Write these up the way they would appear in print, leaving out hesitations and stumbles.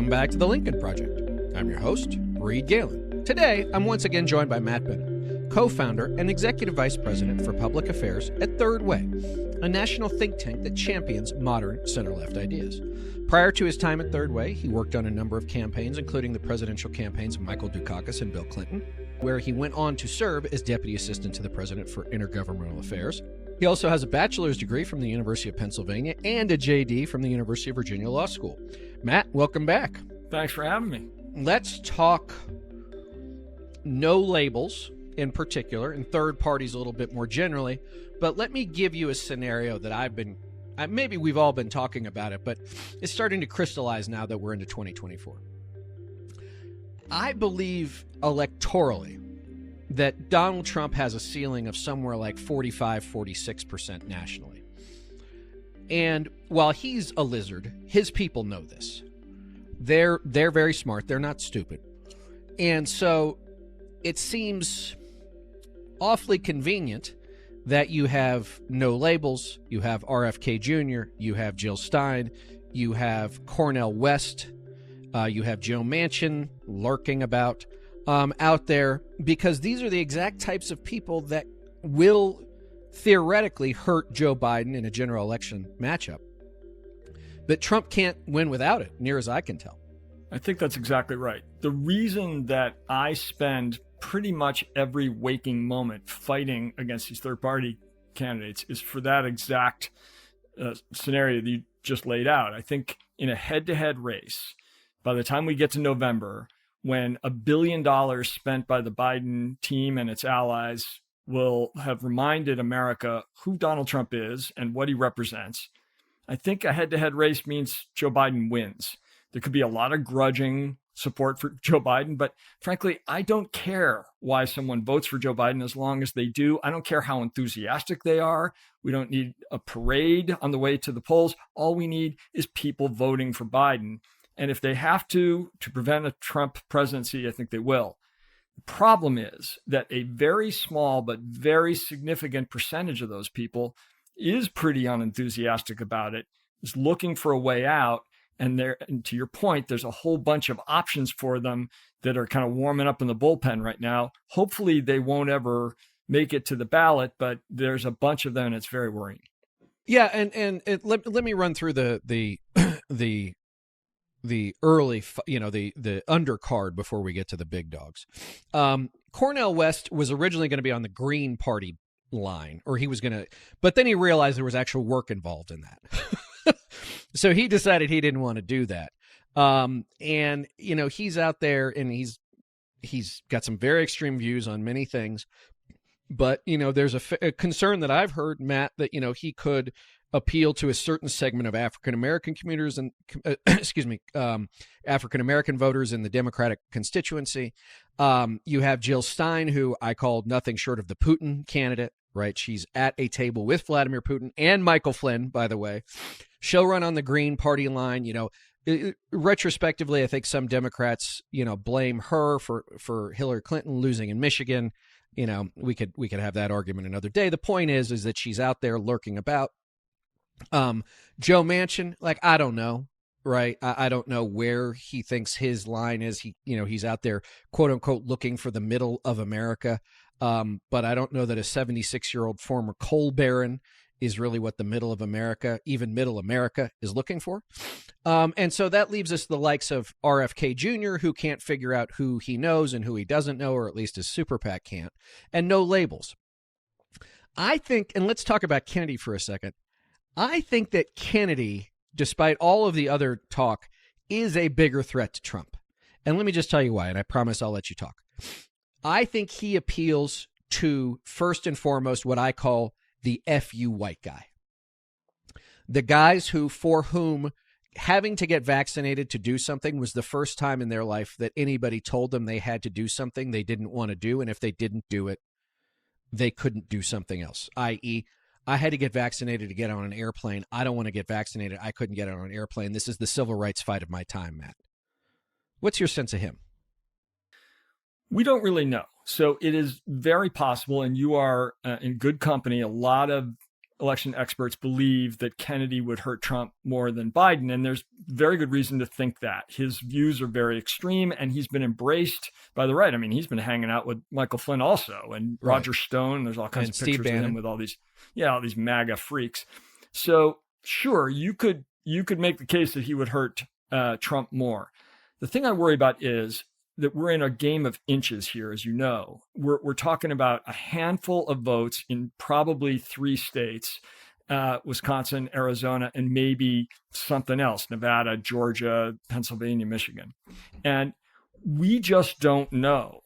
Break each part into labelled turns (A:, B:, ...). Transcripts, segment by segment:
A: Welcome back to the Lincoln Project. I'm your host, Reed Galen. Today, I'm once again joined by Matt Bennett, co-founder and executive vice president for public affairs at Third Way, a national think tank that champions modern center-left ideas. Prior to his time at Third Way, he worked on a number of campaigns, including the presidential campaigns of Michael Dukakis and Bill Clinton, where he went on to serve as deputy assistant to the president for intergovernmental affairs. He also has a bachelor's degree from the University of Pennsylvania and a JD from the University of Virginia Law School. Matt, welcome back.
B: Thanks for having me.
A: Let's talk no labels in particular, and third parties a little bit more generally. But let me give you a scenario that maybe we've all been talking about it, but it's starting to crystallize now that we're into 2024. I believe electorally that Donald Trump has a ceiling of somewhere like 45-46% nationally. And while he's a lizard, his people know this. They're very smart. They're not stupid. And so it seems awfully convenient that you have no labels, you have RFK Jr., you have Jill Stein, you have Cornel West, you have Joe Manchin lurking about out there, because these are the exact types of people that will theoretically hurt Joe Biden in a general election matchup. But Trump can't win without it, near as I can tell.
B: I think that's exactly right. The reason that I spend pretty much every waking moment fighting against these third-party candidates is for that exact scenario that you just laid out. I think in a head-to-head race, by the time we get to November, when $1 billion spent by the Biden team and its allies will have reminded America who Donald Trump is and what he represents, I think a head-to-head race means Joe Biden wins. There could be a lot of grudging support for Joe Biden, but frankly, I don't care why someone votes for Joe Biden as long as they do. I don't care how enthusiastic they are. We don't need a parade on the way to the polls. All we need is people voting for Biden. And if they have to prevent a Trump presidency, I think they will. The problem is that a very small but very significant percentage of those people is pretty unenthusiastic about it, is looking for a way out. And to your point, there's a whole bunch of options for them that are kind of warming up in the bullpen right now. Hopefully they won't ever make it to the ballot, but there's a bunch of them and it's very worrying.
A: Yeah, and let me run through the early, the undercard before we get to the big dogs. Cornel West was originally going to be on the Green Party line, or he was going to, but then he realized there was actual work involved in that. So he decided he didn't want to do that. And, he's out there and he's got some very extreme views on many things. But, there's a concern that I've heard, Matt, that, he could appeal to a certain segment of African-American commuters and, African-American voters in the Democratic constituency. You have Jill Stein, who I called nothing short of the Putin candidate, right? She's at a table with Vladimir Putin and Michael Flynn, by the way. She'll run on the Green Party line. Retrospectively, I think some Democrats, blame her for Hillary Clinton losing in Michigan. We could have that argument another day. The point is that she's out there lurking about. Joe Manchin, I don't know, right? I don't know where he thinks his line is. He's out there, quote unquote, looking for the middle of America. But I don't know that a 76-year-old former coal baron is really what the middle of America, even middle America, is looking for. And so that leaves us the likes of RFK Jr., who can't figure out who he knows and who he doesn't know, or at least his super PAC can't, and no labels. I think, and let's talk about Kennedy for a second. I think that Kennedy, despite all of the other talk, is a bigger threat to Trump. And let me just tell you why, and I promise I'll let you talk. I think he appeals to, first and foremost, what I call the FU white guy. The guys for whom having to get vaccinated to do something was the first time in their life that anybody told them they had to do something they didn't want to do. And if they didn't do it, they couldn't do something else, i.e., I had to get vaccinated to get on an airplane. I don't want to get vaccinated. I couldn't get on an airplane. This is the civil rights fight of my time, Matt. What's your sense of him?
B: We don't really know. So it is very possible, and you are in good company. A lot of election experts believe that Kennedy would hurt Trump more than Biden. And there's very good reason to think that. His views are very extreme, and he's been embraced by the right. I mean, he's been hanging out with Michael Flynn also, and Roger Stone. There's all kinds of pictures of him with all these MAGA freaks. So sure, you could make the case that he would hurt Trump more. The thing I worry about is that we're in a game of inches here, as you know. We're talking about a handful of votes in probably 3 states, Wisconsin, Arizona, and maybe something else, Nevada, Georgia, Pennsylvania, Michigan. And we just don't know.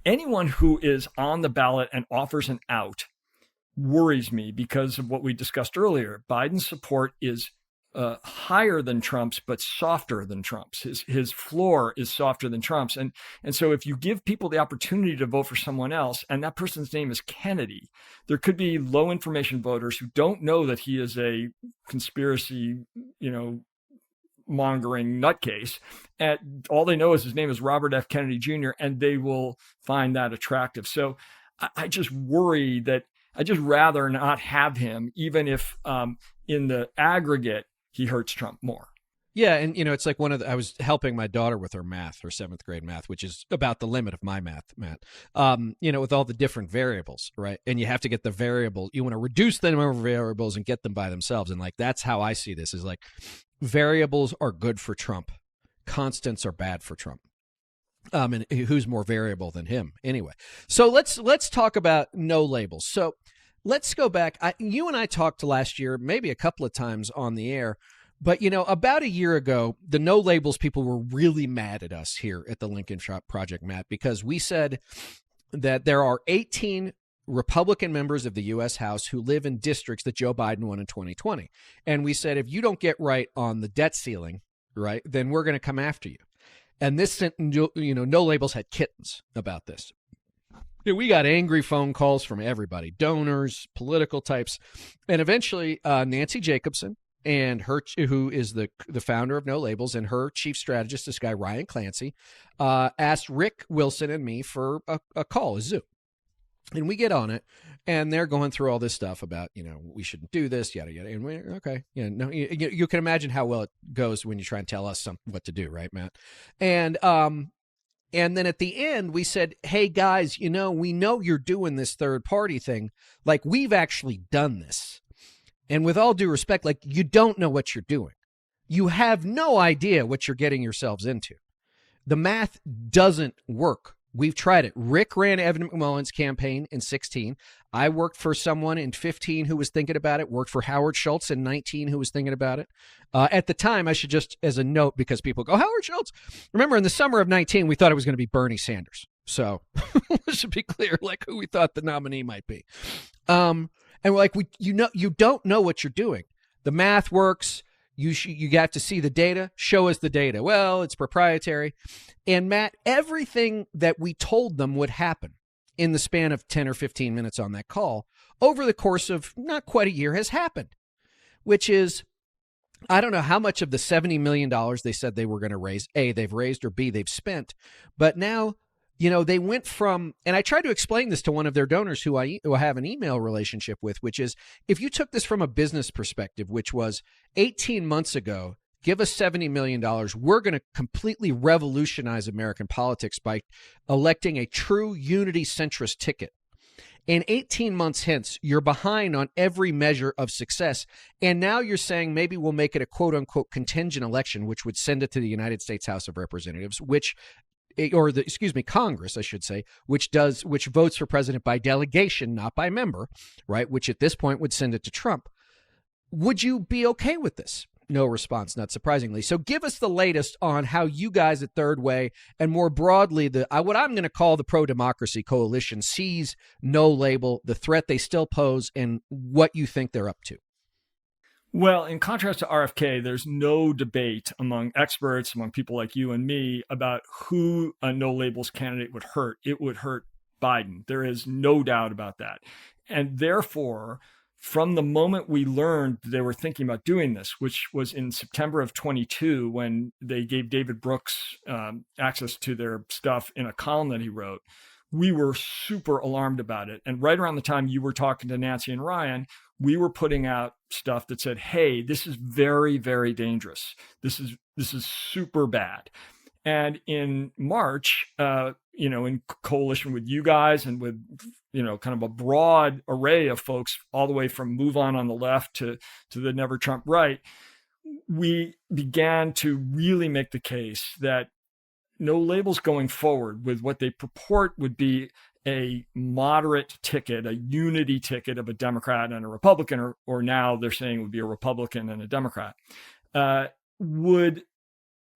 B: Anyone who is on the ballot and offers an out worries me because of what we discussed earlier. Biden's support is higher than Trump's, but softer than Trump's. His floor is softer than Trump's. And so if you give people the opportunity to vote for someone else, and that person's name is Kennedy, there could be low information voters who don't know that he is a conspiracy, mongering nutcase. And all they know is his name is Robert F. Kennedy Jr., and they will find that attractive. So I just worry that I just rather not have him, even if in the aggregate, he hurts Trump more.
A: Yeah. And, it's like I was helping my daughter with her math, her 7th grade math, which is about the limit of my math, Matt, with all the different variables, right? And you have to get the variables. You want to reduce the number of variables and get them by themselves. And like, that's how I see this is like variables are good for Trump. Constants are bad for Trump. And who's more variable than him anyway. So let's talk about no labels. So let's go back. You and I talked last year, maybe a couple of times on the air, but about a year ago, the no labels people were really mad at us here at the Lincoln Project, Matt, because we said that there are 18 Republican members of the U.S. House who live in districts that Joe Biden won in 2020. And we said, if you don't get right on the debt ceiling, right, then we're going to come after you. And this sent, no labels had kittens about this. We got angry phone calls from everybody, donors, political types. And eventually Nancy Jacobson and who is the founder of No Labels, and her chief strategist, this guy, Ryan Clancy, asked Rick Wilson and me for a call, a Zoom. And we get on it, and they're going through all this stuff about, we shouldn't do this, yada, yada. And we're okay. You can imagine how well it goes when you try and tell us what to do, right, Matt? And then at the end, we said, hey, guys, we know you're doing this third party thing. Like, we've actually done this. And with all due respect, like, you don't know what you're doing. You have no idea what you're getting yourselves into. The math doesn't work. We've tried it. Rick ran Evan McMullen's campaign in 2016. I worked for someone in 2015 who was thinking about it, worked for Howard Schultz in 2019 who was thinking about it. At the time, I should just, as a note, because people go, Howard Schultz. Remember, in the summer of 2019, we thought it was going to be Bernie Sanders. So let's just be clear, like, who we thought the nominee might be. And we're like, you don't know what you're doing. The math works. You got to see the data. Show us the data. Well, it's proprietary. And Matt, everything that we told them would happen in the span of 10 or 15 minutes on that call over the course of not quite a year has happened, which is, I don't know how much of the $70 million they said they were going to raise, A, they've raised, or B, they've spent. But now, they went from, and I tried to explain this to one of their donors who I have an email relationship with, which is, if you took this from a business perspective, which was 18 months ago, give us $70 million, we're going to completely revolutionize American politics by electing a true unity centrist ticket. And 18 months hence, you're behind on every measure of success. And now you're saying maybe we'll make it a quote unquote contingent election, which would send it to the United States House of Representatives, Congress, I should say, which votes for president by delegation, not by member, right? Which at this point would send it to Trump. Would you be okay with this? No response, not surprisingly. So give us the latest on how you guys at Third Way, and more broadly, what I'm going to call the pro-democracy coalition, sees No Label, the threat they still pose, and what you think they're up to.
B: Well, in contrast to RFK, there's no debate among experts, among people like you and me, about who a No Labels candidate would hurt. It would hurt Biden. There is no doubt about that. And therefore, from the moment we learned they were thinking about doing this, which was in September of 22, when they gave David Brooks access to their stuff in a column that he wrote, we were super alarmed about it. And right around the time you were talking to Nancy and Ryan, we were putting out stuff that said, hey, this is very, very dangerous. This is super bad. And in March, in coalition with you guys and with, kind of a broad array of folks, all the way from Move On the left to the Never Trump right, we began to really make the case that no labels going forward with what they purport would be a moderate ticket, a unity ticket of a Democrat and a Republican, or now they're saying it would be a Republican and a Democrat, would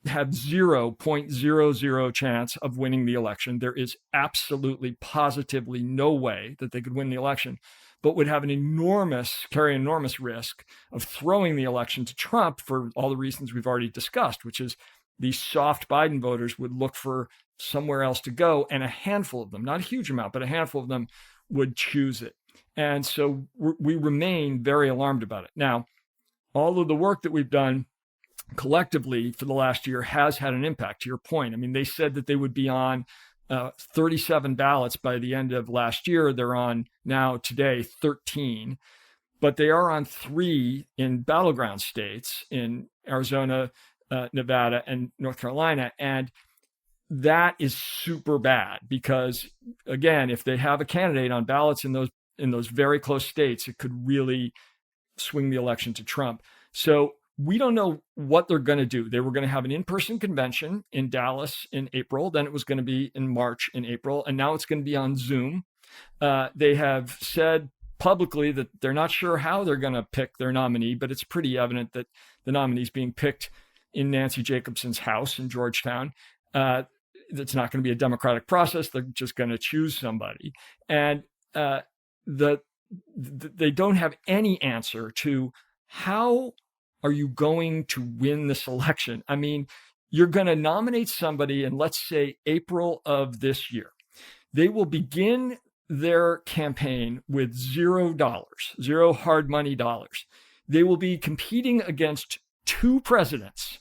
B: have 0.00 chance of winning the election. There is absolutely, positively no way that they could win the election, but would have carry an enormous risk of throwing the election to Trump for all the reasons we've already discussed, which is these soft Biden voters would look for somewhere else to go, and a handful of them, not a huge amount, but a handful of them would choose it. And so we remain very alarmed about it. Now, all of the work that we've done collectively for the last year has had an impact, to your point. I mean, they said that they would be on 37 ballots by the end of last year. They're on now today 13, but they are on 3 in battleground states in Arizona, Nevada, and North Carolina. And that is super bad because, again, if they have a candidate on ballots in those very close states, it could really swing the election to Trump. So we don't know what they're going to do. They were going to have an in-person convention in Dallas in April. Then it was going to be in March in April. And now it's going to be on Zoom. They have said publicly that they're not sure how they're going to pick their nominee, but it's pretty evident that the nominee is being picked in Nancy Jacobson's house in Georgetown. It's not going to be a democratic process. They're just going to choose somebody. And they don't have any answer to how are you going to win this election? I mean, you're going to nominate somebody in, let's say, April of this year. They will begin their campaign with $0, zero hard money dollars. They will be competing against 2 presidents,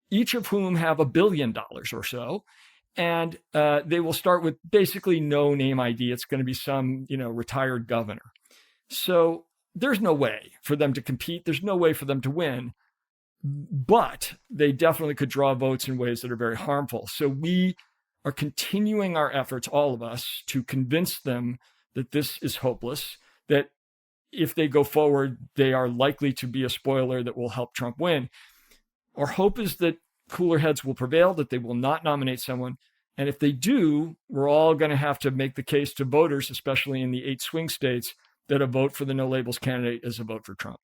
B: each of whom have $1 billion or so. And they will start with basically no name ID. It's going to be some, retired governor. So there's no way for them to compete. There's no way for them to win, but they definitely could draw votes in ways that are very harmful. So we are continuing our efforts, all of us, to convince them that this is hopeless, that if they go forward, they are likely to be a spoiler that will help Trump win. Our hope is that cooler heads will prevail, that they will not nominate someone. And if they do, we're all going to have to make the case to voters, especially in the 8 swing states, that a vote for the no labels candidate is a vote for Trump.